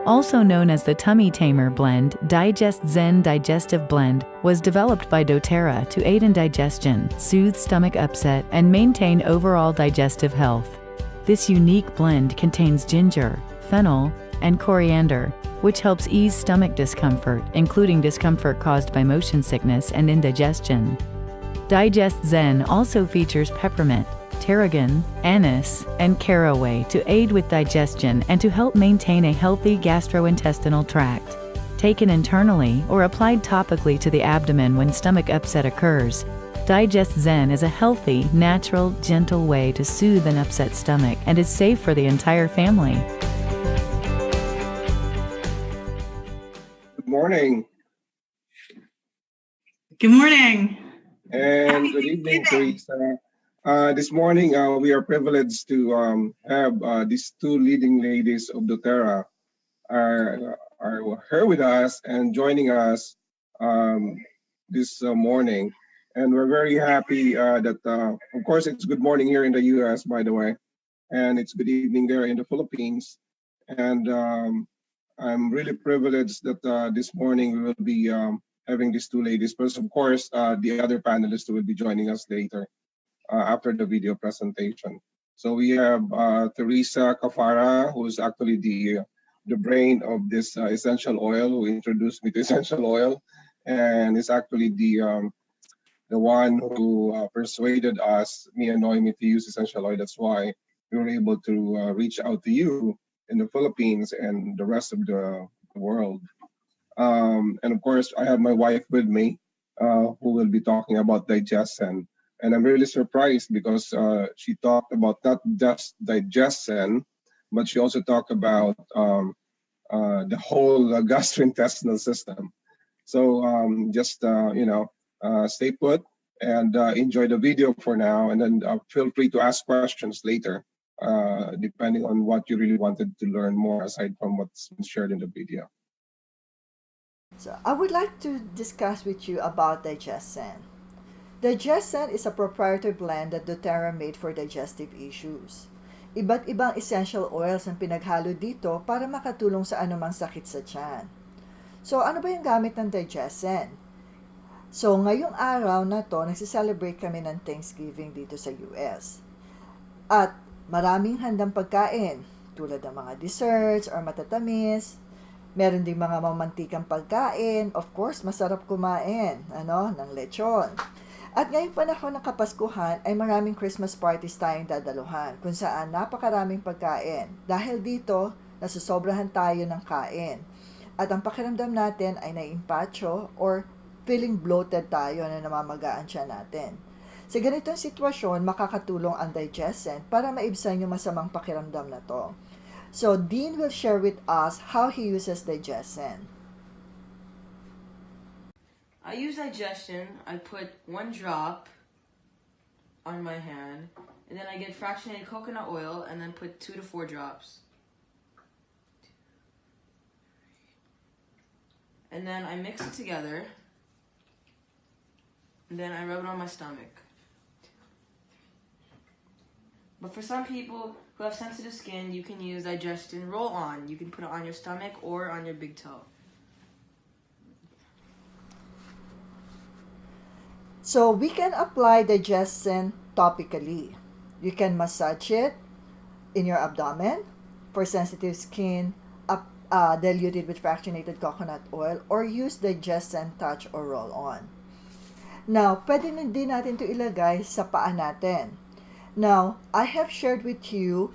Also known as the Tummy Tamer Blend, Digestzen Digestive Blend was developed by doTERRA to aid in digestion, soothe stomach upset, and maintain overall digestive health. This unique blend contains ginger, fennel, and coriander, which helps ease stomach discomfort, including discomfort caused by motion sickness and indigestion. Digestzen also features peppermint, tarragon, anise, and caraway to aid with digestion and to help maintain a healthy gastrointestinal tract. Taken internally or applied topically to the abdomen when stomach upset occurs, Digestzen is a healthy, natural, gentle way to soothe an upset stomach and is safe for the entire family. Good morning. Good morning. And good evening, Teresa. This morning, we are privileged to have these two leading ladies of doTERRA are here with us and joining us this morning. And we're very happy that, of course, it's good morning here in the U.S., by the way, and it's good evening there in the Philippines. And I'm really privileged that this morning we will be having these two ladies. But of course, the other panelists will be joining us later after the video presentation. So we have Teresa Cafara, who is actually the brain of this essential oil, who introduced me to essential oil, and is actually the one who persuaded us, me and Naomi, to use essential oil. That's why we were able to reach out to you in the Philippines and the rest of the world. And of course, I have my wife with me, who will be talking about Digestzen. And I'm really surprised because she talked about not just Digestzen, but she also talked about the whole gastrointestinal system. So just, stay put and enjoy the video for now. And then feel free to ask questions later, depending on what you really wanted to learn more aside from what's been shared in the video. So I would like to discuss with you about Digestzen. Digestzen is a proprietary blend that doTERRA made for digestive issues. Iba't ibang essential oils ang pinaghalo dito para makatulong sa anumang sakit sa tiyan. So ano ba yung gamit ng Digestzen? So ngayong araw na to, nagsiselebrate kami ng Thanksgiving dito sa US. At maraming handang pagkain tulad ng mga desserts or matatamis. Meron ding mga mamantikang pagkain. Of course, masarap kumain, ng lechon. At ngayong panahon ng Kapaskuhan ay maraming Christmas parties tayong dadaluhan kung saan napakaraming pagkain. Dahil dito, nasusobrahan tayo ng kain. At ang pakiramdam natin ay naiimpacho or feeling bloated tayo na namamagaan siya natin. Sa ganitong sitwasyon, makakatulong ang Digestzen para maibsan yung masamang pakiramdam na to. So, Dean will share with us how he uses Digestzen. I use Digestzen. I put 1 drop on my hand, and then I get fractionated coconut oil, and then put 2 to 4 drops. And then I mix it together, and then I rub it on my stomach. But for some people who have sensitive skin, you can use Digestzen roll-on. You can put it on your stomach or on your big toe. So we can apply Digestzen topically. You can massage it in your abdomen for sensitive skin, diluted with fractionated coconut oil, or use Digestzen touch or roll-on. Now, pwede na din natin ito ilagay sa paa natin. Now, I have shared with you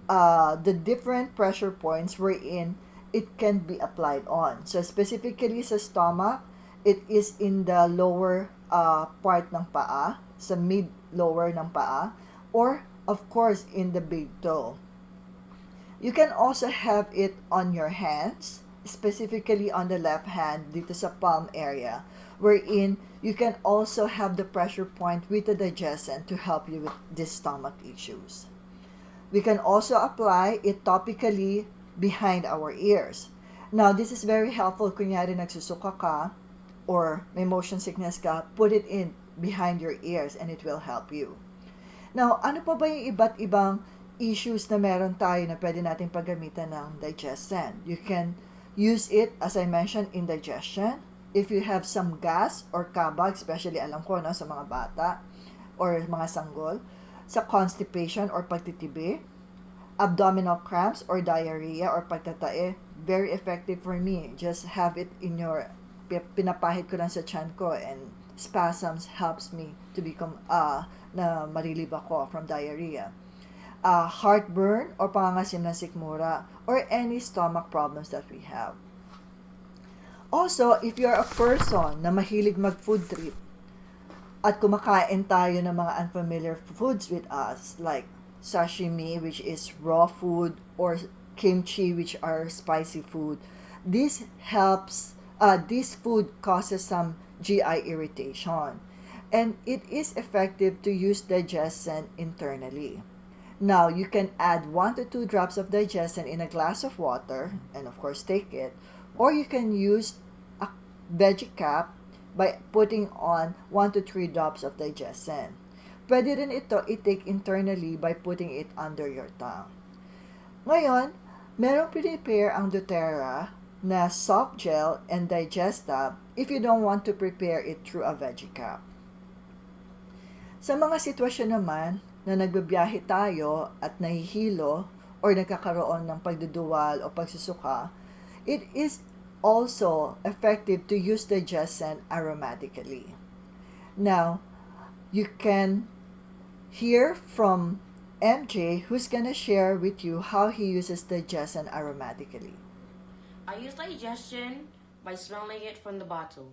the different pressure points wherein it can be applied on. So, specifically sa stomach, it is in the lower part ng paa, sa mid-lower ng paa, or, of course, in the big toe. You can also have it on your hands, specifically on the left hand, dito sa palm area, wherein you can also have the pressure point with the Digestzen to help you with these stomach issues. We can also apply it topically behind our ears. Now, this is very helpful. Kunyari nagsusuka ka or may motion sickness ka, put it in behind your ears and it will help you. Now, ano pa ba yung iba't ibang issues na meron tayo na pwede natin paggamitan ng Digestzen. You can use it, as I mentioned, in digestion. If you have some gas or kabag, especially alam ko no, sa mga bata or mga sanggol, sa constipation or pagtitibi, abdominal cramps or diarrhea or pagtatae, very effective for me. Just have it in your, pinapahid ko lang sa tiyan ko, and spasms helps me to become, na marilib ako from diarrhea. Heartburn or pangangasim ng sikmura or any stomach problems that we have. Also, if you're a person na mahilig mag-food trip at kumakain tayo ng mga unfamiliar foods with us, like sashimi, which is raw food, or kimchi, which are spicy food, this food causes some GI irritation, and it is effective to use Digestzen internally. Now, you can add 1 to 2 drops of Digestzen in a glass of water, and of course take it, or you can use a veggie cap by putting on 1 to 3 drops of Digestzen. Pwede rin ito i-take internally by putting it under your tongue. Ngayon, merong prepare ang doTERRA na soft gel and Digestab if you don't want to prepare it through a veggie cap. Sa mga sitwasyon naman na nagbibiyahe tayo at nahihilo or nagkakaroon ng pagduduwal o pagsusuka, it is also effective to use Digestzen aromatically. Now, you can hear from MJ, who's gonna share with you how he uses Digestzen aromatically. I use Digestzen by smelling it from the bottle.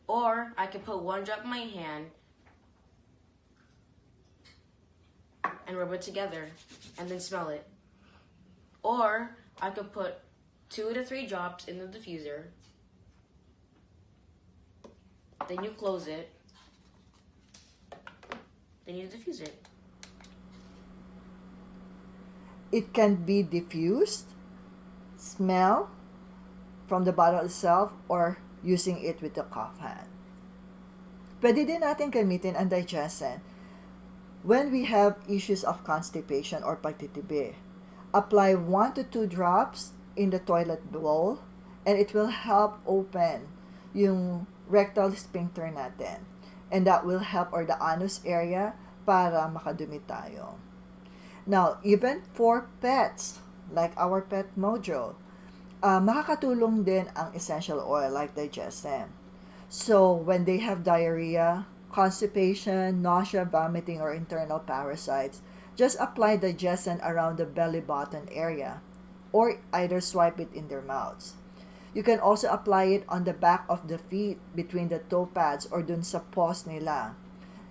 Or I can put 1 drop in my hand and rub it together and then smell it. Or I could put 2 to 3 drops in the diffuser. Then you close it. Then you diffuse it. It can be diffused, smell from the bottle itself, or using it with the cough hand. Pwede din natin gamitin ang Digestzen when we have issues of constipation or pagtitibi. Apply 1 to 2 drops in the toilet bowl, and it will help open yung rectal sphincter natin. And that will help, or the anus area, para makadumi tayo. Now, even for pets, like our pet Mojo, makakatulong din ang essential oil like Digestzen. So, when they have diarrhea, constipation, nausea, vomiting, or internal parasites, just apply Digestzen around the belly button area, or either swipe it in their mouths. You can also apply it on the back of the feet, between the toe pads, or dun sa paws nila.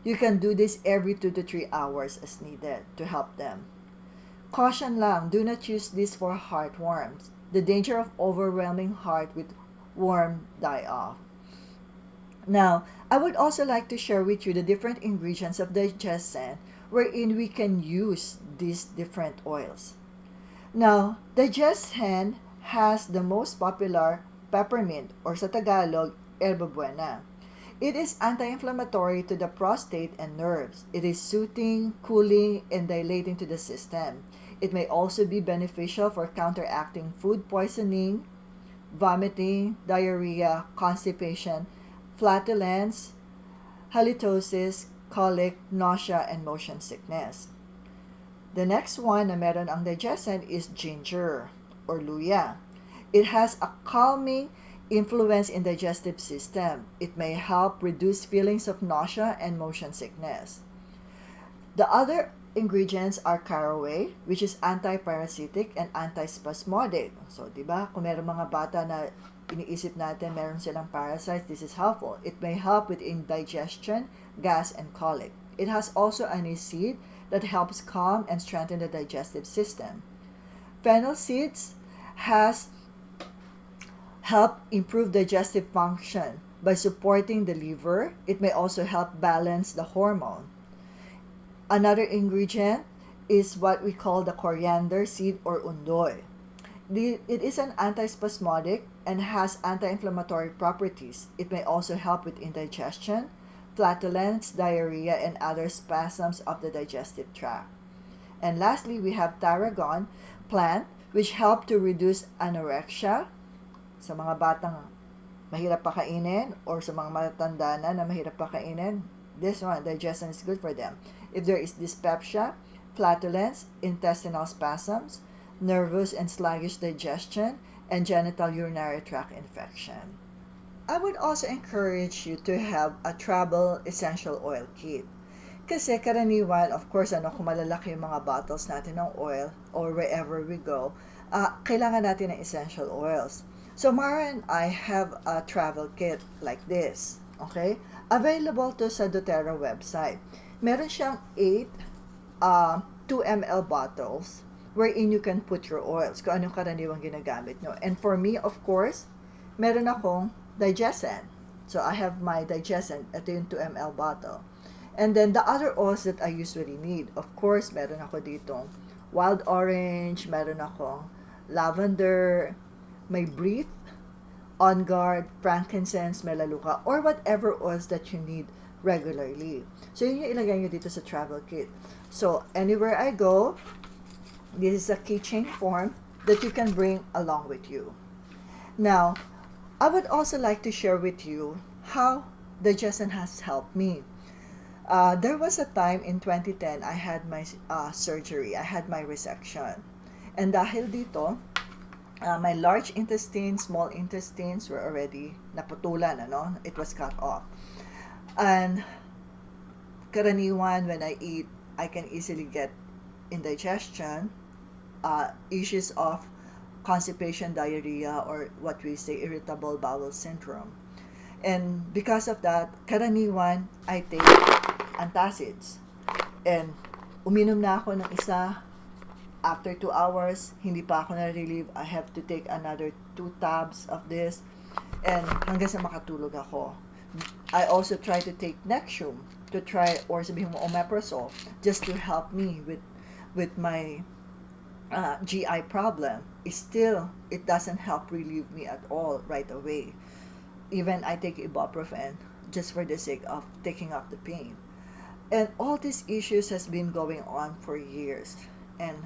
You can do this every 2 to 3 hours as needed to help them. Caution lang, do not use this for heartworms. The danger of overwhelming heart with worm die off. Now, I would also like to share with you the different ingredients of Digestzen wherein we can use these different oils. Now, Digestzen has the most popular peppermint, or sa Tagalog, herba buena. It is anti-inflammatory to the prostate and nerves. It is soothing, cooling, and dilating to the system. It may also be beneficial for counteracting food poisoning, vomiting, diarrhea, constipation, flatulence, halitosis, colic, nausea, and motion sickness. The next one na meron ang Digestzen is ginger or luya. It has a calming influence in digestive system. It may help reduce feelings of nausea and motion sickness. The other ingredients are caraway, which is anti-parasitic and anti-spasmodic. So, di ba, kung meron mga bata na iniisip natin meron silang parasites, this is helpful. It may help with indigestion, gas, and colic. It has also aniseed that helps calm and strengthen the digestive system. Fennel seeds has helped improve digestive function by supporting the liver. It may also help balance the hormone. Another ingredient is what we call the coriander seed or undoy. It is an antispasmodic and has anti-inflammatory properties. It may also help with indigestion, flatulence, diarrhea, and other spasms of the digestive tract. And lastly, we have tarragon plant, which help to reduce anorexia sa mga batang mahirap pakainin or sa mga matatanda na mahirap pakainin. This one, digestion is good for them. If there is dyspepsia, flatulence, intestinal spasms, nervous and sluggish digestion, and genital urinary tract infection. I would also encourage you to have a travel essential oil kit. Kasi karaniwan, of course, kung malalaki yung mga bottles natin ng oil or wherever we go, kailangan natin ng essential oils. So Mara and I have a travel kit like this. Okay? Available to sa doTERRA website. Meron siyang 8 2 ml bottles wherein you can put your oils kung anong karaniwang ginagamit nyo. And for me, of course, meron akong Digestzen. So I have my Digestzen. Ito yung 2 ml bottle. And then the other oils that I usually need, of course, meron ako ditong wild orange, meron akong lavender, may breathe, on guard, frankincense, melaleuca, or whatever oils that you need regularly. So yun yung ilagay nyo dito sa travel kit. So anywhere I go, this is a keychain form that you can bring along with you. Now, I would also like to share with you how Digestzen has helped me. There was a time in 2010, I had my surgery. I had my resection. And dahil dito, my large intestine, small intestines were already naputulan, It was cut off. And karaniwan, when I eat, I can easily get indigestion, issues of constipation, diarrhea, or what we say irritable bowel syndrome. And because of that, karaniwan, I take antacids. And uminom na ako ng isa. After 2 hours, hindi pa ako na-relieve. I have to take another 2 tabs of this. And hanggang sa makatulog ako. I also try to take Nexium to try, or sabihin mo omeprazole, just to help me with my GI problem. It doesn't help relieve me at all right away. Even I take ibuprofen just for the sake of taking off the pain. And all these issues has been going on for years. And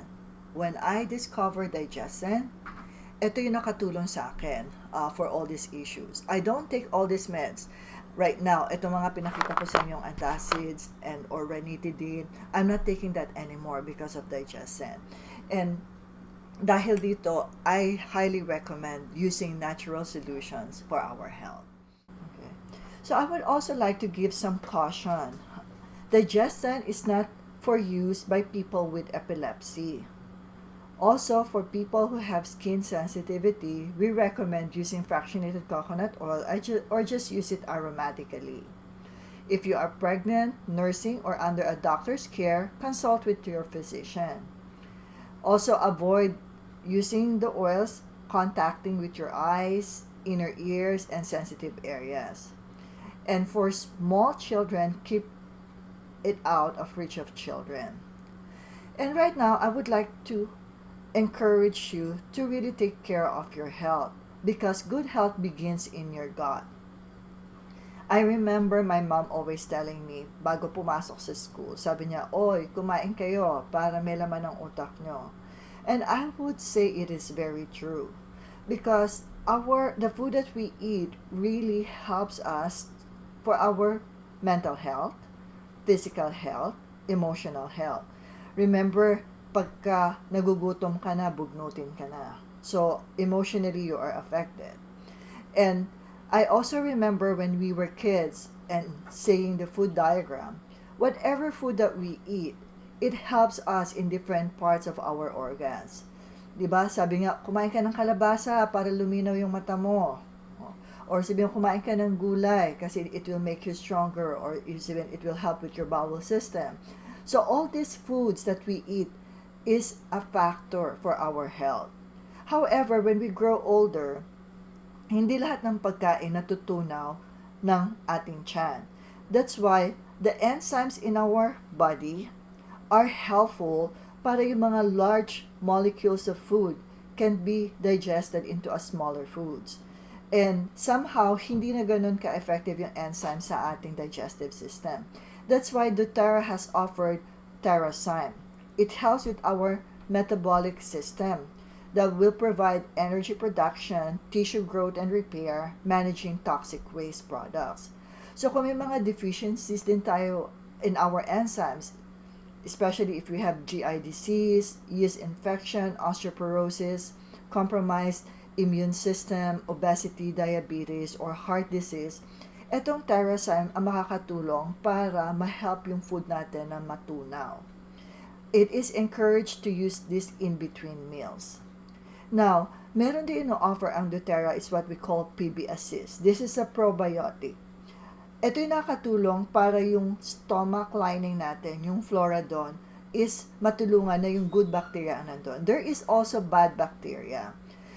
when I discovered Digestzen, ito yung nakatulong sa akin for all these issues. I don't take all these meds. Right now, ito mga pinakita ko sa inyong antacids and or ranitidine, I'm not taking that anymore because of Digestzen. And dahil dito, I highly recommend using natural solutions for our health. Okay. So I would also like to give some caution. Digestzen is not for use by people with epilepsy. Also, for people who have skin sensitivity, we recommend using fractionated coconut oil or just use it aromatically. If you are pregnant, nursing, or under a doctor's care, consult with your physician. Also, avoid using the oils contacting with your eyes, inner ears, and sensitive areas. And for small children, keep it out of reach of children. And right now, I would like to encourage you to really take care of your health because good health begins in your gut. I remember my mom always telling me bago pumasok sa school, sabi niya, "Oy, kumain kayo para may laman ang utak nyo." And I would say it is very true because the food that we eat really helps us for our mental health, physical health, emotional health. Remember, pagka nagugutom ka na, bugnutin ka na. So, emotionally, you are affected. And I also remember when we were kids and saying the food diagram, whatever food that we eat, it helps us in different parts of our organs. Diba? Sabi nga, kumain ka ng kalabasa para luminaw yung mata mo. Or sabi nga, kumain ka ng gulay kasi it will make you stronger or even it will help with your bowel system. So all these foods that we eat is a factor for our health. However, when we grow older, hindi lahat ng pagkain natutunaw ng ating tiyan. That's why the enzymes in our body are helpful para yung mga large molecules of food can be digested into a smaller foods. And somehow, hindi na ganun ka-effective yung enzymes sa ating digestive system. That's why doTERRA has offered TerraSyme. it helps with our metabolic system that will provide energy production, tissue growth and repair, managing toxic waste products. So kung may mga deficiencies din tayo in our enzymes, especially if we have GI disease, yeast infection, osteoporosis, compromised immune system, obesity, diabetes, or heart disease, etong Terrazyme ang makakatulong para ma-help yung food natin na matunaw. It is encouraged to use this in between meals. Now, meron din ino-offer ang doTERRA is what we call PB Assist. This is a probiotic. Ito yung nakatulong para yung stomach lining natin, yung flora doon, is matulungan na yung good bacteria nandun. There is also bad bacteria.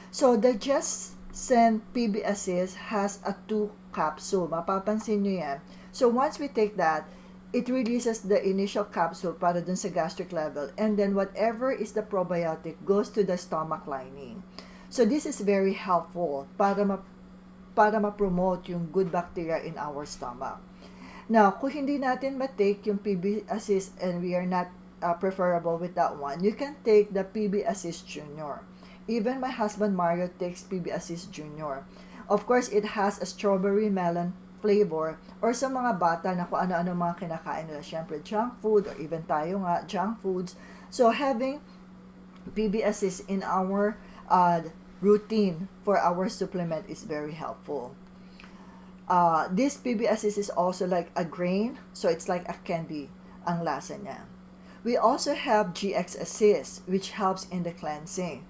So, Digestzen PB Assist has a 2 capsule. Mapapansin nyo yan. So, once we take that, it releases the initial capsule para dun sa gastric level. And then, whatever is the probiotic goes to the stomach lining. So, this is very helpful para ma-promote yung good bacteria in our stomach. Now, kung hindi natin ma-take yung PB Assist and we are not preferable with that one, you can take the PB Assist Junior. Even my husband Mario takes PB Assist Junior. Of course, it has a strawberry melon flavor, or sa mga bata na kung ano-ano mga kinakain nila, syempre junk food, or even tayo nga, junk foods. So, having PB Assist in our routine for our supplement is very helpful. This PB Assist is also like a grain, so it's like a candy ang lasa niya. We also have GX Assist, which helps in the cleansing.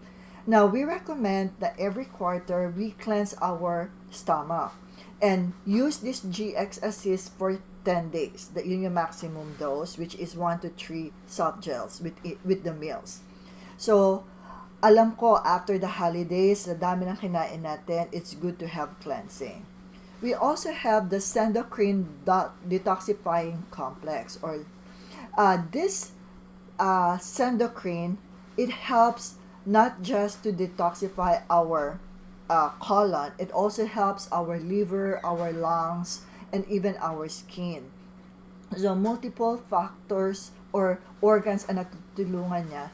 Now, we recommend that every quarter we cleanse our stomach and use this GX Assist for 10 days. Yun yung maximum dose, which is 1 to 3 soft gels with the meals. So, alam ko, after the holidays, sa dami ng kinain natin, it's good to have cleansing. We also have the Sendocrine Detoxifying Complex, or this Sendocrine, it helps not just to detoxify our colon, it also helps our liver, our lungs, and even our skin. So, multiple factors or organs ang natutulungan niya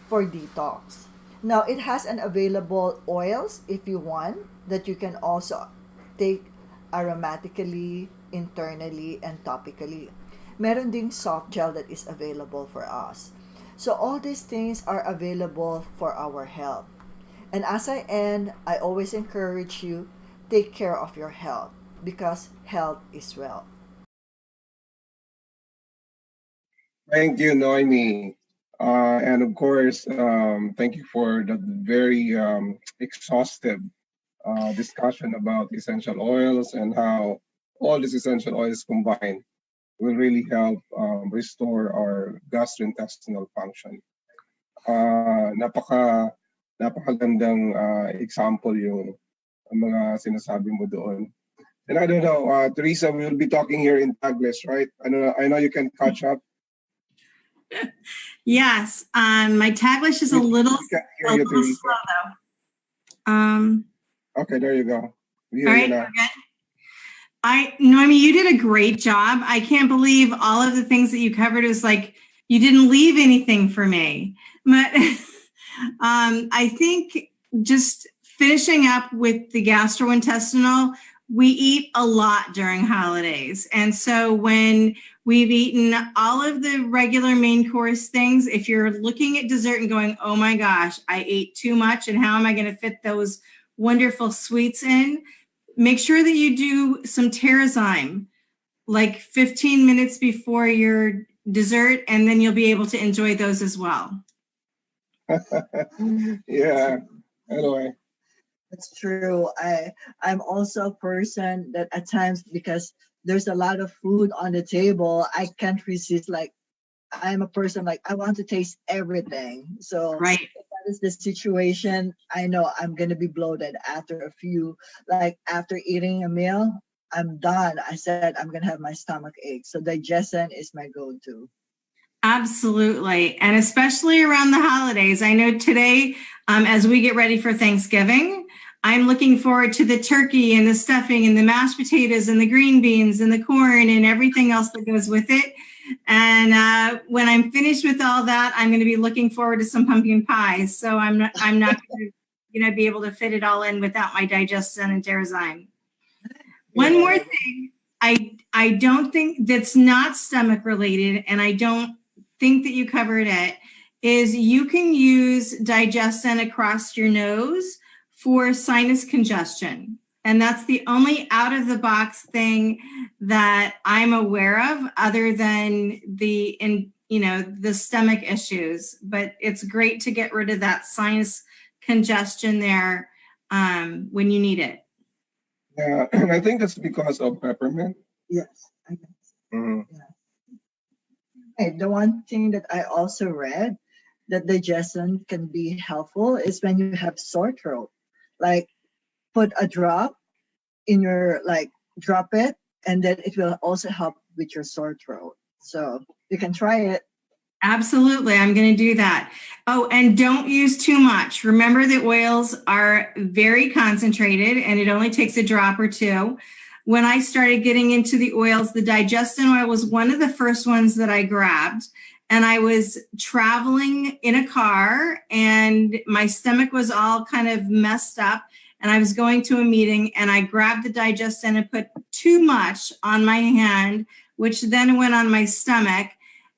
for detox. Now, it has an available oils if you want that you can also take aromatically, internally, and topically. Meron ding soft gel that is available for us. So all these things are available for our health. And as I end, I always encourage you, take care of your health because health is wealth. Thank you, Naomi. And of course, thank you for that very exhaustive discussion about essential oils and how all these essential oils combined will really help restore our gastrointestinal function. Napakagandang example yung mga sinasabi mo doon. And I don't know, Teresa, we will be talking here in Taglish, right? I know you can catch up. Yes, my Taglish is a little slow though. Okay, there you go. All right, we're good. Naomi, you did a great job. I can't believe all of the things that you covered. It was like you didn't leave anything for me. But I think just finishing up with the gastrointestinal, we eat a lot during holidays. And so when we've eaten all of the regular main course things, if you're looking at dessert and going, oh my gosh, I ate too much and how am I going to fit those wonderful sweets in? Make sure that you do some Terrazyme, like 15 minutes before your dessert, and then you'll be able to enjoy those as well. Yeah, anyway. That's true. I'm also a person that at times, because there's a lot of food on the table, I can't resist. Like, I'm a person like I want to taste everything. So right. If that is the situation, I know I'm gonna be bloated after a few. Like after eating a meal, I'm done. I said I'm gonna have my stomach ache. So Digestzen is my go-to. Absolutely. And especially around the holidays. I know today, as we get ready for Thanksgiving, I'm looking forward to the turkey and the stuffing and the mashed potatoes and the green beans and the corn and everything else that goes with it. And when I'm finished with all that, I'm going to be looking forward to some pumpkin pies. So I'm not going to be able to fit it all in without my Digestzen and Terrazyme. One more thing, I don't think that's not stomach related, and I don't think that you covered it, is you can use Digestzen across your nose for sinus congestion. And that's the only out of the box thing that I'm aware of, other than the stomach issues. But it's great to get rid of that sinus congestion there when you need it. Yeah, and I think that's because of peppermint. Yes, I guess. Mhm. Hey, the one thing that I also read that digestion can be helpful is when you have sore throat. Like, put a drop in your, drop it, and then it will also help with your sore throat. So you can try it. Absolutely. I'm going to do that. Oh, and don't use too much. Remember that oils are very concentrated and it only takes a drop or two. When I started getting into the oils, the Digestzen oil was one of the first ones that I grabbed. And I was traveling in a car and my stomach was all kind of messed up. And I was going to a meeting and I grabbed the Digestzen and put too much on my hand, which then went on my stomach.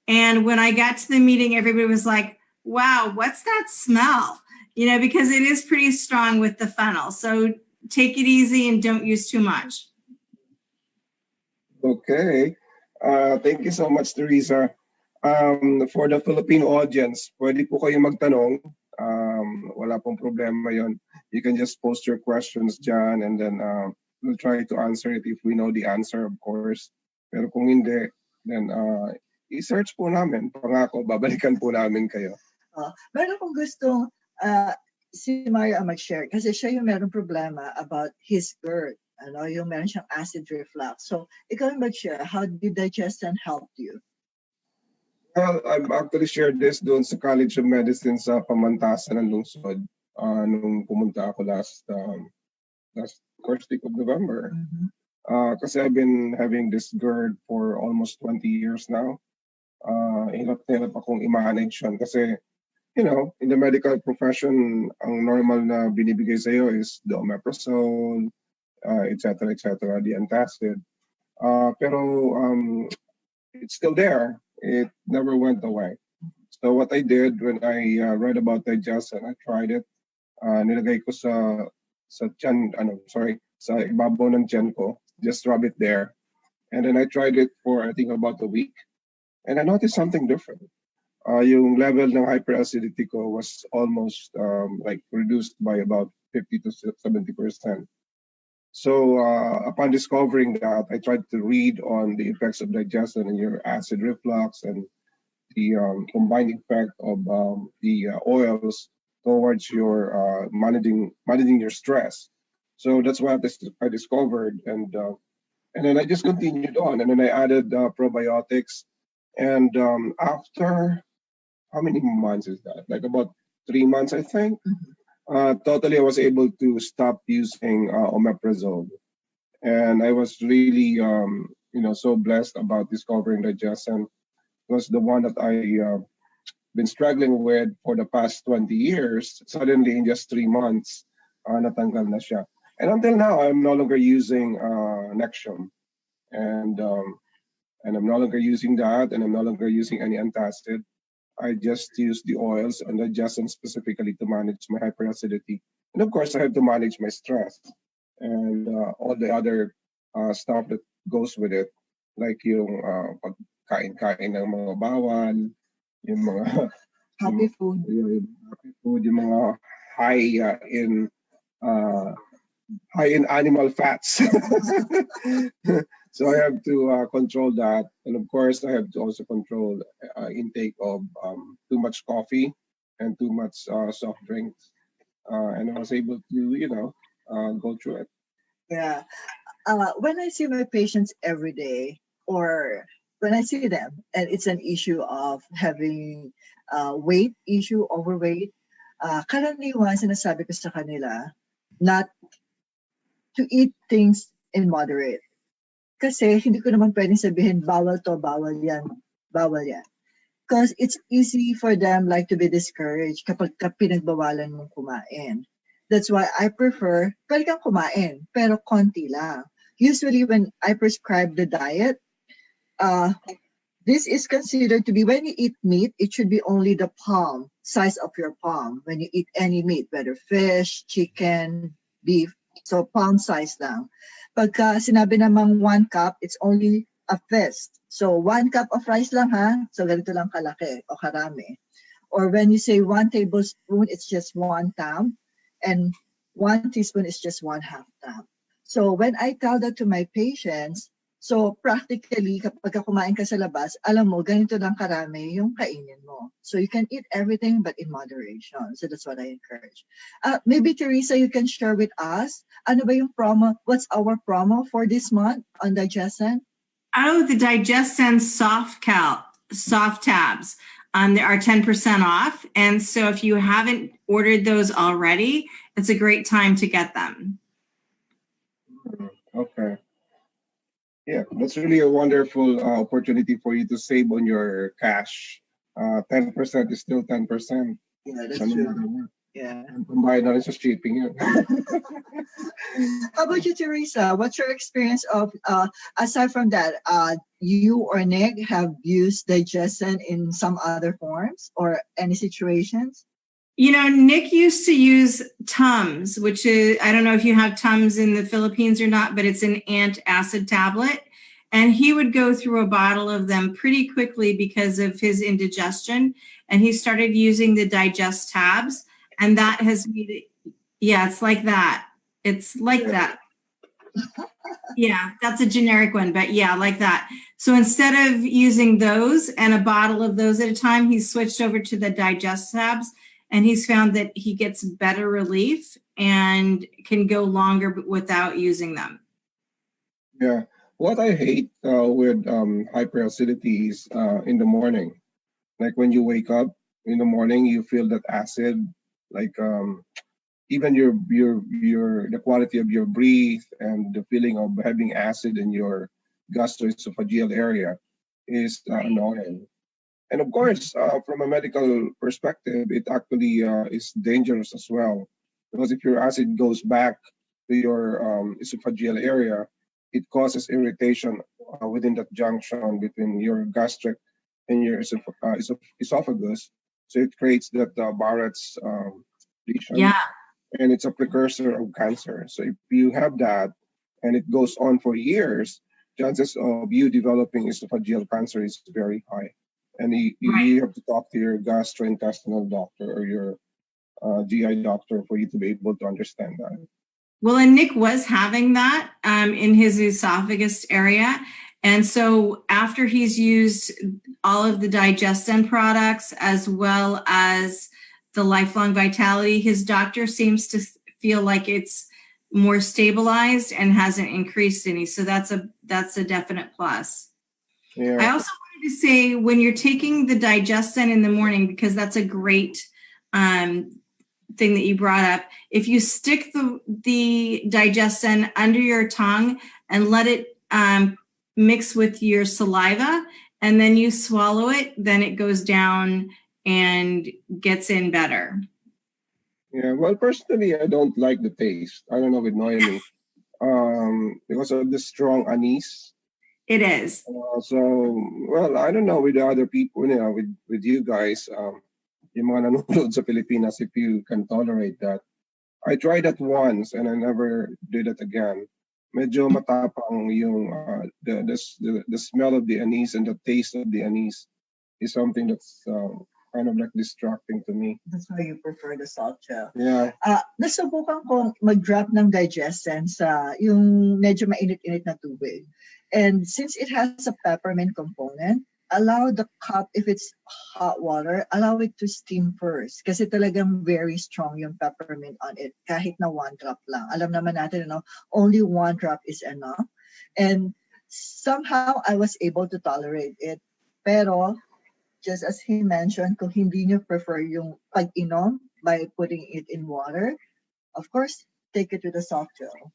And when I got to the meeting, everybody was like, wow, what's that smell? Because it is pretty strong with the fennel. So take it easy and don't use too much. Okay. Thank you so much, Teresa. For the Philippine audience, pwede po kayo magtanong. Wala pong problema yon. You can just post your questions dyan and then we'll try to answer it if we know the answer, of course. Pero kung hindi, then i-search po namin. Pangako, babalikan po namin kayo. Meron akong gustong si Mario mag-share kasi siya yung meron problema about his GERD. Yung meron siyang acid reflux. So, ikaw yung mag-share. How did Digestzen help you? Well, I've actually shared this doon sa College of Medicine sa Pamantasan ng Lungsod nung pumunta ako last first week of November. Kasi I've been having this GERD for almost 20 years now. Hirap akong i-manage yun kasi, in the medical profession, ang normal na binibigay sa'yo is the omeprazole, etc., the antacid. Pero it's still there. It never went away. So what I did when I read about Digestzen, I tried it. Nilagay ko sa ibabaw ng tiyan ko. Just rub it there. And then I tried it for, I think, about a week. And I noticed something different. Yung level ng hyperacidity ko was almost reduced by about 50 to 70%. So upon discovering that, I tried to read on the effects of Digestzen and your acid reflux and the combined effect of the oils towards your managing your stress. So that's what I discovered, and then I just continued on, and then I added probiotics. And after how many months is that? Like about 3 months, I think. Totally, I was able to stop using omeprazole, and I was really, so blessed about discovering Digestzen. It was the one that I been struggling with for the past 20 years. Suddenly, in just 3 months, natanggal na siya. And until now, I'm no longer using Nexium, and I'm no longer using that, and I'm no longer using any antacid. I just use the oils and Digestzen specifically to manage my hyperacidity. And of course, I have to manage my stress and all the other stuff that goes with it, like yung pagkain-kain ng mga bawal, yung mga happy food, yung mga high in animal fats. So I have to control that, and of course I have to also control intake of too much coffee and too much soft drinks, and I was able to go through it. Yeah, when I see my patients every day, or when I see them, and it's an issue of having weight issue, overweight, karaniwan sinasabi ko sa kanila not to eat things in moderate. Kasi hindi ko naman pwedeng sabihin, bawal to, bawal yan. bawal yan. Because it's easy for them like to be discouraged kapag pinagbawalan mong kumain. That's why I prefer, pwede kang kumain, pero konti lang. Usually when I prescribe the diet, this is considered to be, when you eat meat, it should be only the palm, size of your palm. When you eat any meat, whether fish, chicken, beef, so palm size lang. Pagka sinabi namang 1 cup, it's only a fist. So 1 cup of rice lang ha, so ganito lang kalaki o karami. Or when you say 1 tablespoon, it's just 1 tam, and 1 teaspoon is just 1/2 tam. So when I tell that to my patients, so practically, kapag kumain ka sa labas, alam mo, ganito lang karami yung kainin mo. So you can eat everything, but in moderation. So that's what I encourage. Maybe, Teresa, you can share with us, ano ba yung promo? What's our promo for this month on Digestzen? Oh, the Digestzen soft tabs. They are 10% off. And so if you haven't ordered those already, it's a great time to get them. Okay. Yeah, that's really a wonderful opportunity for you to save on your cash. 10% is still 10%. Yeah, that's So no true. matter what. Yeah. And combined na rin sa shipping yun. How about you, Teresa? What's your experience of, aside from that, you or Nick have used Digestzen in some other forms or any situations? You know, Nick used to use Tums, which is, I don't know if you have Tums in the Philippines or not, but it's an antacid tablet. And he would go through a bottle of them pretty quickly because of his indigestion. And he started using the Digest tabs. And that has made it, yeah, it's like that. It's like that. Yeah, that's a generic one, but yeah, like that. So instead of using those and a bottle of those at a time, he's switched over to the Digest tabs. And he's found that he gets better relief and can go longer without using them. Yeah. What I hate with hyperacidity is in the morning. Like when you wake up in the morning, you feel that acid, like even the quality of your breath and the feeling of having acid in your gastroesophageal area is annoying. And of course, from a medical perspective, it actually is dangerous as well. Because if your acid goes back to your esophageal area, it causes irritation within that junction between your gastric and your esophagus. So it creates that Barrett's lesion. Yeah. And it's a precursor of cancer. So if you have that and it goes on for years, chances of you developing esophageal cancer is very high. And you have to talk to your gastrointestinal doctor or your GI doctor for you to be able to understand that. Well, and Nick was having that in his esophagus area. And so after he's used all of the Digestzen products as well as the Lifelong Vitality, his doctor seems to feel like it's more stabilized and hasn't increased any. So that's a definite plus. Yeah. I also wanted to say, when you're taking the Digestzen in the morning, because that's a great thing that you brought up, if you stick the Digestzen under your tongue and let it mix with your saliva, and then you swallow it, then it goes down and gets in better. Yeah, well, personally, I don't like the taste. I don't know with Naomi, because of the strong anise. It is. Well, I don't know with the other people, with you guys, yung mga nanonood sa Pilipinas, if you can tolerate that. I tried that once and I never did it again. Medyo matapang yung the smell of the anise and the taste of the anise is something that's kind of like distracting to me. That's why you prefer the salt gel. Yeah. Nasubukan kong mag-drop ng Digestzen sa yung medyo mainit-init na tubig. And since it has a peppermint component, allow the cup, if it's hot water, allow it to steam first. Kasi talagang very strong yung peppermint on it, kahit na 1 drop lang. Alam naman natin, only 1 drop is enough. And somehow I was able to tolerate it. Pero, just as he mentioned, kung hindi nyo prefer yung pag-inom by putting it in water, of course, take it with a soft gel.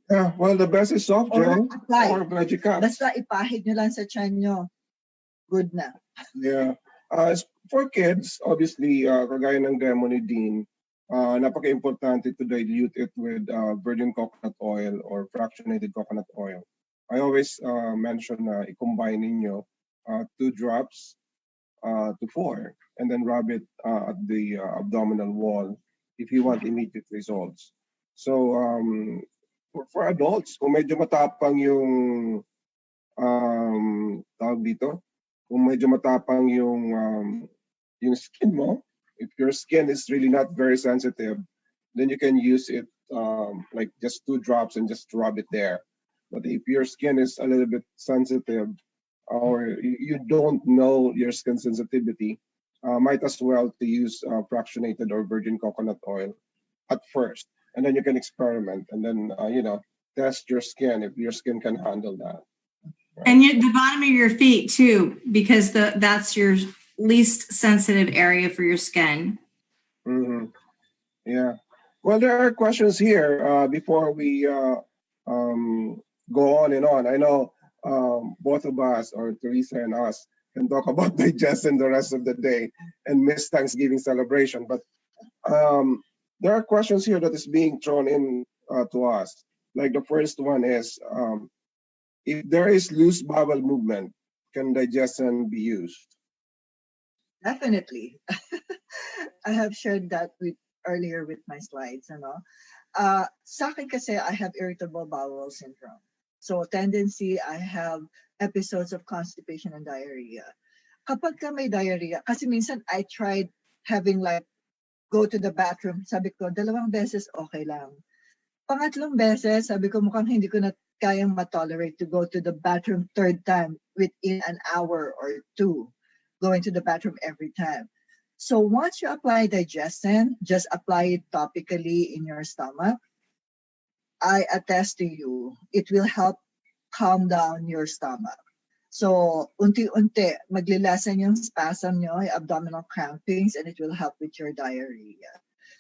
Yeah, well, the best is soft gel or veggie cups. Basta ipahid nyo lang sa tiyan nyo. good na. Yeah. For kids, obviously, kagaya ng demo ni Dean, napaka-importante to dilute it with virgin coconut oil or fractionated coconut oil. I always mention na i-combine ninyo 2 drops to 4 and then rub it at the abdominal wall if you want immediate results. So, for adults, kung medyo matapang yung tawag dito, kung medyo matapang yung skin mo, if your skin is really not very sensitive, then you can use it like just 2 drops and just rub it there. But if your skin is a little bit sensitive or you don't know your skin sensitivity, might as well to use fractionated or virgin coconut oil at first, and then you can experiment and then test your skin if your skin can handle that. And the bottom of your feet too, because that's your least sensitive area for your skin. Mm-hmm. Yeah. Well, there are questions here before we go on and on. I know both of us, or Teresa and us, can talk about Digestzen the rest of the day and miss Thanksgiving celebration. But there are questions here that is being thrown in to us. Like the first one is, if there is loose bowel movement, can Digestzen be used? Definitely. I have shared that earlier with my slides. Sa akin kasi, I have irritable bowel syndrome. So tendency, I have episodes of constipation and diarrhea. Kapag ka may diarrhea, kasi minsan I tried having like, go to the bathroom. Sabi ko, 2 beses okay lang. Pangatlong beses, sabi ko mukhang hindi ko na kayang ma-tolerate to go to the bathroom 3rd time within an hour or 2, going to the bathroom every time. So once you apply Digestzen, just apply it topically in your stomach. I attest to you, it will help calm down your stomach. So unti-unti, maglilasan yung spasm nyo, yung abdominal crampings, and it will help with your diarrhea.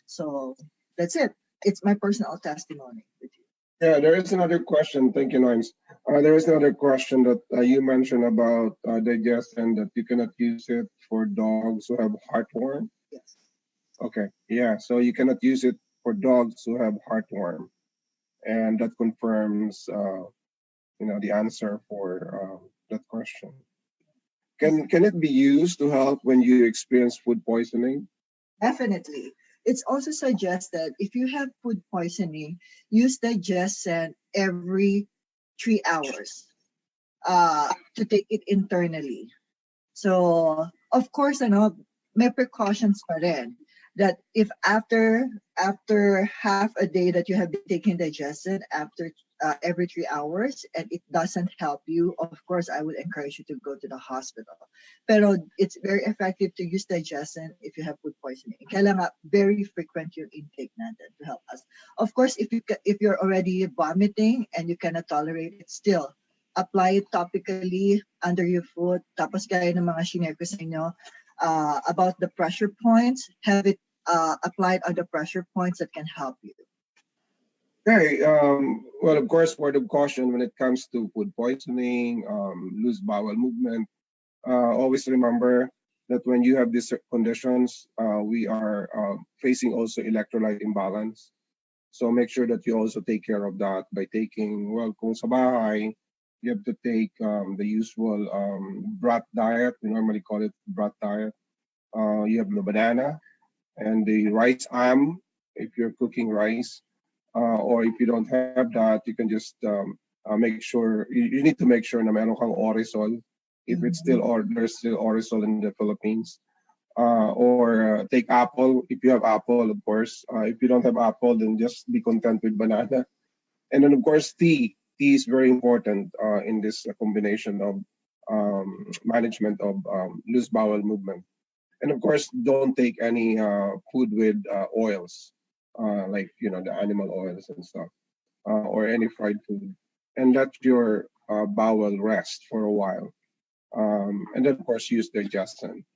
So that's it. It's my personal testimony with you. Yeah, there is another question. Thank you, Noems. There is another question that you mentioned about Digestzen, that you cannot use it for dogs who have heartworm. Yes. Okay. Yeah. So you cannot use it for dogs who have heartworm, and that confirms, the answer for that question. Can it be used to help when you experience food poisoning? Definitely. It's also suggested if you have food poisoning, use Digestzen every 3 hours to take it internally. So, of course, may precautions pa rin. That if after half a day that you have been taking Digestzen after every 3 hours and it doesn't help you, of course, I would encourage you to go to the hospital. Pero it's very effective to use Digestzen if you have food poisoning. Kailangan very frequent yung intake natin to help us. Of course, if you're already vomiting and you cannot tolerate it, still apply it topically under your foot. Tapos gaya ng mga shinare ko sa inyo about the pressure points, have it applied on the pressure points that can help you. Okay. Well, of course, word of caution when it comes to food poisoning, loose bowel movement. Always remember that when you have these conditions, we are facing also electrolyte imbalance. So make sure that you also take care of that by taking, well, kung sa bahay, you have to take the usual brat diet. We normally call it brat diet. You have the banana and the rice if you're cooking rice. Or if you don't have that, you can just make sure, you need to make sure na meron kang orisol, if it's still, or there's still orisol in the Philippines. Or take apple, if you have apple, of course. If you don't have apple, then just be content with banana. And then, of course, tea. Tea is very important in this combination of management of loose bowel movement. And of course, don't take any food with oils. Like the animal oils and stuff, or any fried food, and let your bowel rest for a while, and then of course use Digestzen.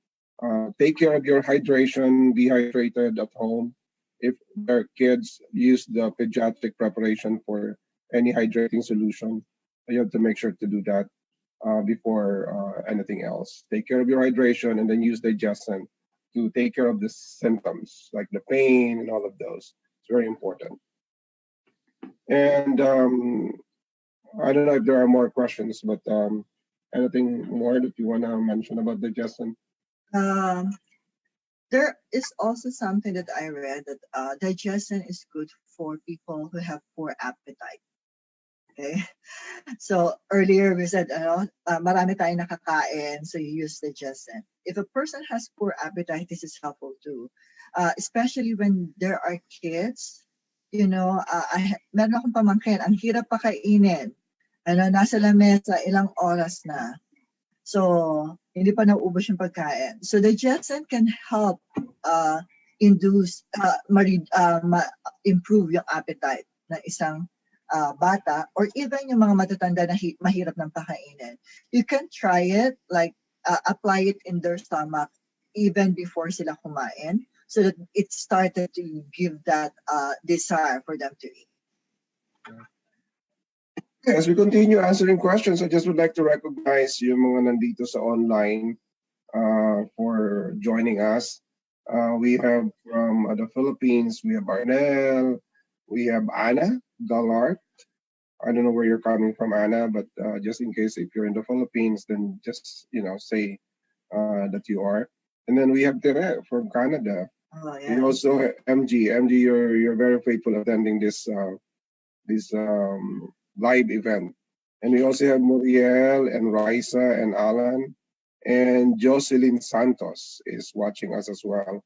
Take care of your hydration. Be hydrated at home. If there are kids, use the pediatric preparation for any hydrating solution. You have to make sure to do that. before anything else. Take care of your hydration and then use Digestzen to take care of the symptoms like the pain and all of those. It's very important. And I don't know if there are more questions, but anything more that you want to mention about Digestzen? There is also something that I read that Digestzen is good for people who have poor appetite. Okay. So earlier we said, marami tayong nakakain, so you use Digestzen. If a person has poor appetite, this is helpful too. Especially when there are kids, meron akong pamangkin, ang hirap pakainin. Nasa lamesa, ilang oras na. So, hindi pa nauubos yung pagkain. So, Digestzen can help improve yung appetite ng isang bata or even yung mga matatanda na mahirap ng pakainin. You can try it, like apply it in their stomach even before sila kumain so that it started to give that desire for them to eat. As we continue answering questions, I just would like to recognize yung mga nandito sa online for joining us. We have from the Philippines, we have Arnel, we have Anna Galart. I don't know where you're coming from, Anna, but just in case if you're in the Philippines, then just say that you are. And then we have Tere from Canada. Oh, yeah. And also MG. MG, you're very faithful attending this live event. And we also have Muriel and Raisa and Alan, and Jocelyn Santos is watching us as well.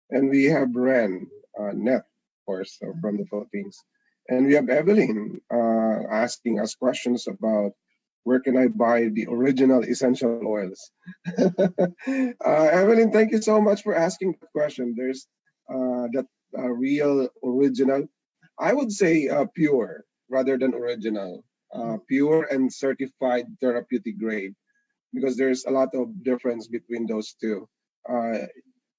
And we have Ren, Net, of course, from the Philippines. And we have Evelyn asking us questions about where can I buy the original essential oils. Evelyn, thank you so much for asking the question. There's that real original, I would say pure rather than original, pure and certified therapeutic grade, because there's a lot of difference between those two.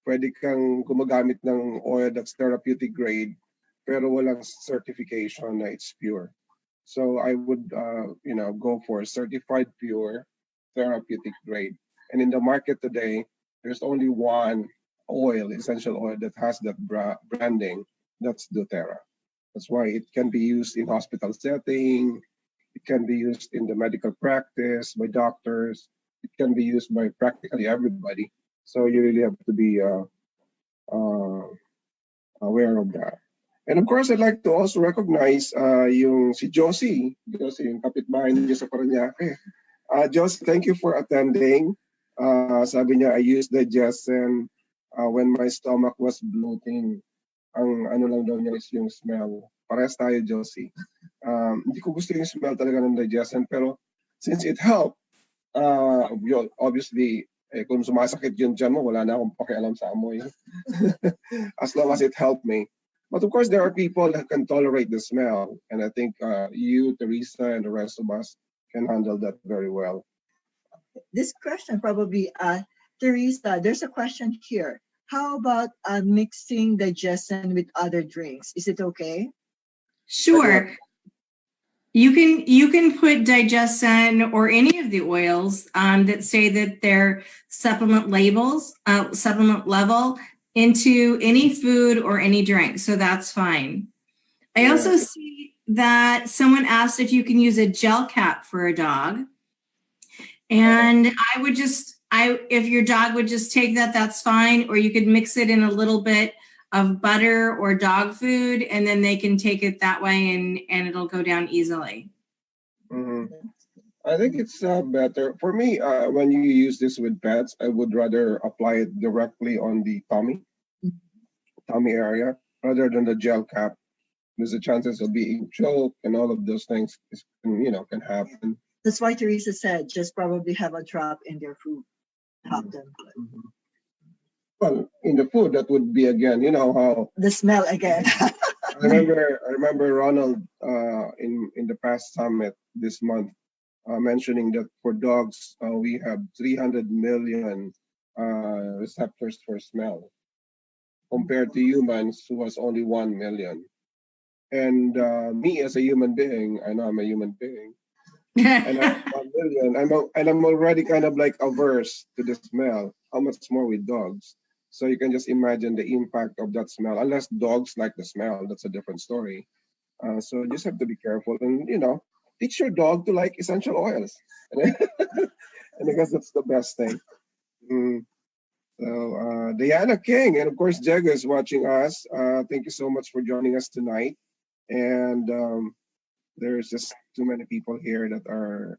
Pwede kang gumagamit ng oil that's therapeutic grade, pero walang certification na it's pure. So I would, go for certified pure therapeutic grade. And in the market today, there's only one essential oil that has that branding. That's doTERRA. That's why it can be used in hospital setting. It can be used in the medical practice by doctors. It can be used by practically everybody. So you really have to be aware of that. And of course, I'd like to also recognize si Josie, yung kapitbahay niya sa Parañaque. Josie, thank you for attending. Sabi niya, I used Digestzen when my stomach was bloating. Ang ano lang daw niya is yung smell. Parehas tayo, Josie. Hindi ko gusto yung smell talaga ng Digestzen, pero since it helped, obviously, kung sumasakit yung tiyan mo, wala na akong pakialam sa amoy. As long as it helped me. But of course, there are people that can tolerate the smell. And I think you, Teresa, and the rest of us can handle that very well. This question probably, Teresa, there's a question here. How about mixing Digestzen with other drinks? Is it okay? Sure. You can put Digestzen or any of the oils that say that they're supplement level into any food or any drink. So that's fine. I also see that someone asked if you can use a gel cap for a dog. And if your dog would just take that, that's fine. Or you could mix it in a little bit of butter or dog food, and then they can take it that way and it'll go down easily. Mm-hmm. I think it's better. For me, when you use this with pets, I would rather apply it directly on the tummy area rather than the gel cap. There's a chances of being choked and all of those things can happen. That's why Teresa said just probably have a drop in their food. Help them. Mm-hmm. Well, in the food, that would be again, how the smell again. I remember Ronald in the past summit this month mentioning that for dogs we have 300 million receptors for smell compared to humans who has only 1 million. And me as a human being, I know I'm a human being, and I'm a million. I'm already kind of like averse to the smell. How much more with dogs? So you can just imagine the impact of that smell. Unless dogs like the smell, that's a different story. So just have to be careful and teach your dog to like essential oils. And I guess that's the best thing. Mm. So Diana King and of course Jega is watching us. Thank you so much for joining us tonight. And there's just too many people here that are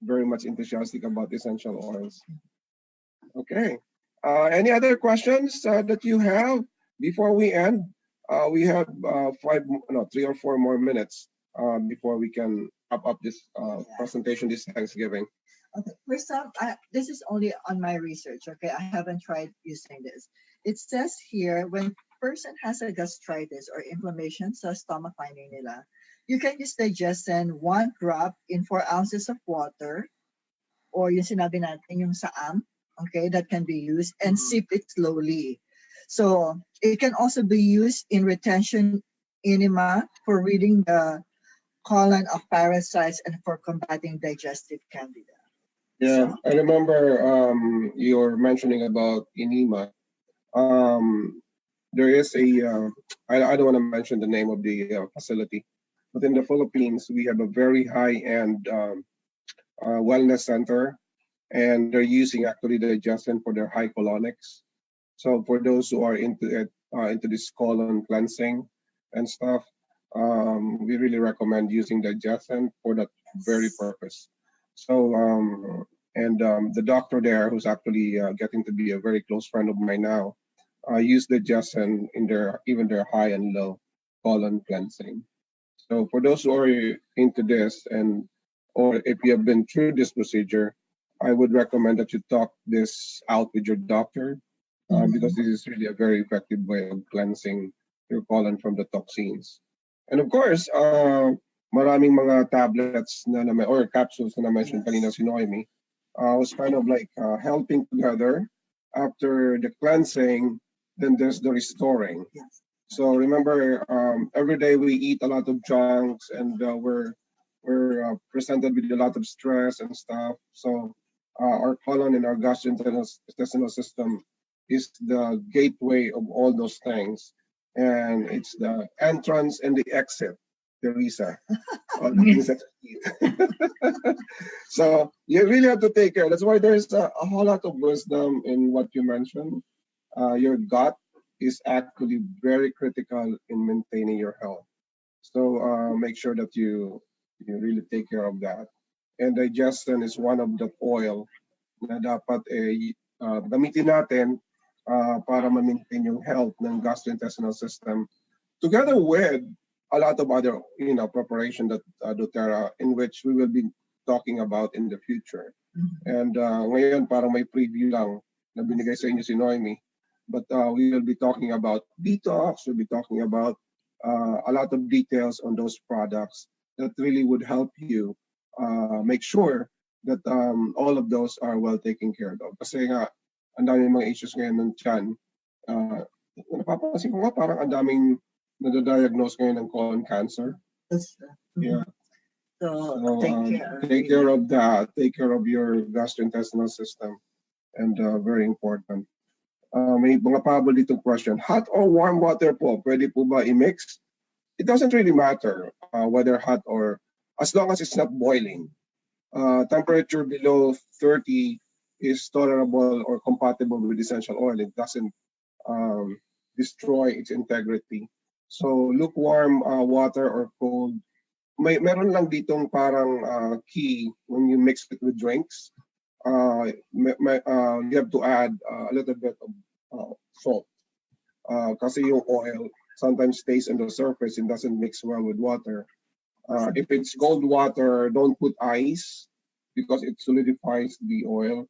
very much enthusiastic about essential oils. Okay. Any other questions that you have before we end? We have 3 or 4 more minutes before we can wrap up this presentation this Thanksgiving. Okay, for some, this is only on my research. Okay, I haven't tried using this. It says here when person has a gastritis or inflammation sa stomach lining nila, you can use Digestzen 1 drop in 4 ounces of water, or yung sinabi natin yung saam, okay, that can be used, and sip it slowly. So it can also be used in retention enema for ridding the colon of parasites and for combating digestive candida. Yeah, I remember you're mentioning about enema. There is I don't want to mention the name of the facility, but in the Philippines, we have a very high-end wellness center, and they're using actually Digestzen for their high colonics. So for those who are into it, into this colon cleansing and stuff, we really recommend using Digestzen for that very purpose. So the doctor there, who's actually getting to be a very close friend of mine now, use Digestzen in their high and low colon cleansing. So for those who are into this, or if you have been through this procedure, I would recommend that you talk this out with your doctor, because this is really a very effective way of cleansing your colon from the toxins. And of course, maraming mga tablets or capsules na mentioned kanina si Naomi, was kind of like helping together. After the cleansing, then there's the restoring. Yes. So remember, every day we eat a lot of junks, and we're presented with a lot of stress and stuff. So our colon and our gastrointestinal system is the gateway of all those things, and it's the entrance and the exit, Teresa. All the things that you eat. So you really have to take care. That's why there's a whole lot of wisdom in what you mentioned. Your gut is actually very critical in maintaining your health. So make sure that you really take care of that. And Digestzen is one of the oil na dapat gamitin natin para ma-maintain yung health ng gastrointestinal system, together with a lot of other preparation that doTERRA, in which we will be talking about in the future. And ngayon parang may preview lang na binigay sa inyo si Naomi. But we will be talking about detox. We'll be talking about a lot of details on those products that really would help you make sure that all of those are well taken care of. Kasi nga, ang daming mga issues ngayon ng tiyan. Napapansin ko nga parang ang daming nadadiagnose ngayon ng colon cancer. Yeah. So take care of that. Take care of your gastrointestinal system. And very important. May mga pabol dito question. Hot or warm water po, pwede po ba i-mix? It doesn't really matter whether hot or, as long as it's not boiling. Temperature below 30 is tolerable or compatible with essential oil. It doesn't destroy its integrity. So lukewarm water or cold, meron lang ditong parang key when you mix it with drinks. You have to add a little bit of salt. Kasi yung oil sometimes stays on the surface and doesn't mix well with water. If it's cold water, don't put ice because it solidifies the oil.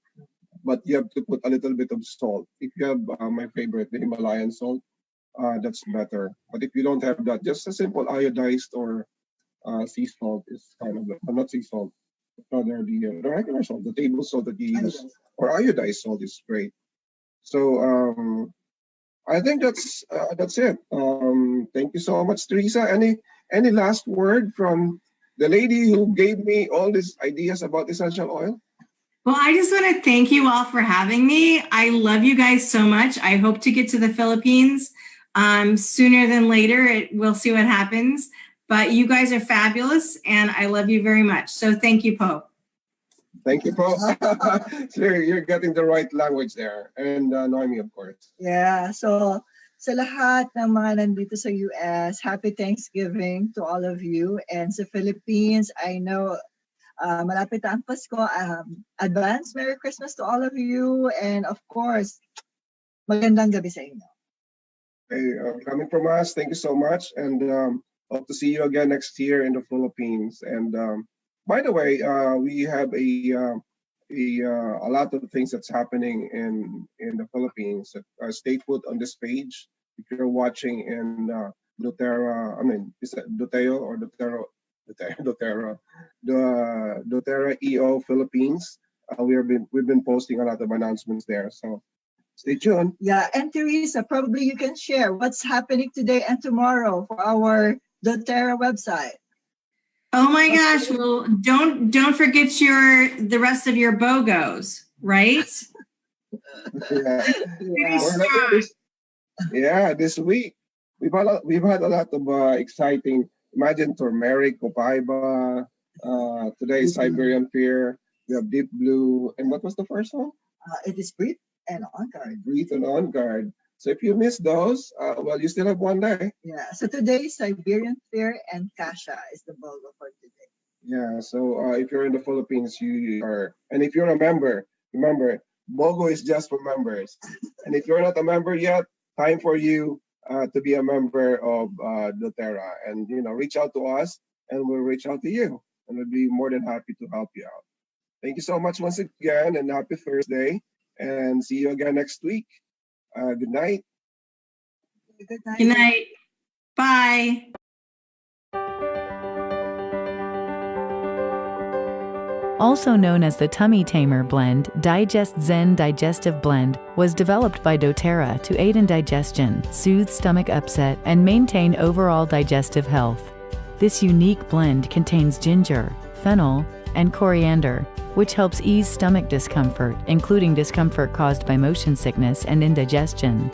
But you have to put a little bit of salt. If you have my favorite, the Himalayan salt, that's better. But if you don't have that, just a simple iodized or sea salt is kind of not sea salt, rather the regular salt, the table salt that you use, or iodized salt is great. So I think that's it. Thank you so much, Teresa. Any last word from the lady who gave me all these ideas about essential oil. Well, I just want to thank you all for having me. I love you guys so much. I hope to get to the Philippines sooner than later. We'll see what happens. But you guys are fabulous, and I love you very much. So thank you, Pope. Thank you, Paul. So you're getting the right language there. And Naomi, of course. Yeah, so sa lahat ng mga nandito sa US, happy Thanksgiving to all of you. And sa Philippines, I know malapit na ang Pasko. Advance Merry Christmas to all of you. And of course, magandang gabi sa inyo. Okay, coming from us, thank you so much. And hope to see you again next year in the Philippines. And by the way, we have a lot of things that's happening in the Philippines. Stay put on this page if you're watching in doTERRA. I mean, is that dotEO or doTERRA? doTERRA, the doTERRA EO Philippines. We've been posting a lot of announcements there. So stay tuned. Yeah, and Teresa, probably you can share what's happening today and tomorrow for our doTERRA website. Oh my gosh! Well, don't forget the rest of your BOGOs, right? This week we've had a lot of exciting. Imagine turmeric, copaiba. Today is Siberian Fear. We have Deep Blue, and what was the first one? It is Breathe and On Guard. Breathe and On Guard. So if you miss those, well, you still have one day. Yeah. So today, Siberian Fear and Kasha is the BOGO for today. Yeah. So if you're in the Philippines, you are, and if you're a member, remember, BOGO is just for members. And if you're not a member yet, time for you to be a member of doTERRA, and reach out to us, and we'll reach out to you, and we'll be more than happy to help you out. Thank you so much once again, and happy Thursday, and see you again next week. Good night. Good night. Good night. Bye. Also known as the Tummy Tamer Blend, Digestzen Digestive Blend was developed by doTERRA to aid in digestion, soothe stomach upset, and maintain overall digestive health. This unique blend contains ginger, fennel, and coriander, which helps ease stomach discomfort, including discomfort caused by motion sickness and indigestion.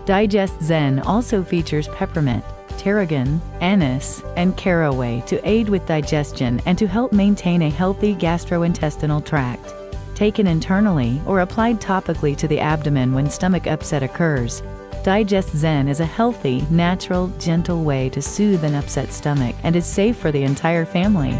Digestzen also features peppermint, tarragon, anise, and caraway to aid with digestion and to help maintain a healthy gastrointestinal tract. Taken internally or applied topically to the abdomen when stomach upset occurs, Digestzen is a healthy, natural, gentle way to soothe an upset stomach and is safe for the entire family.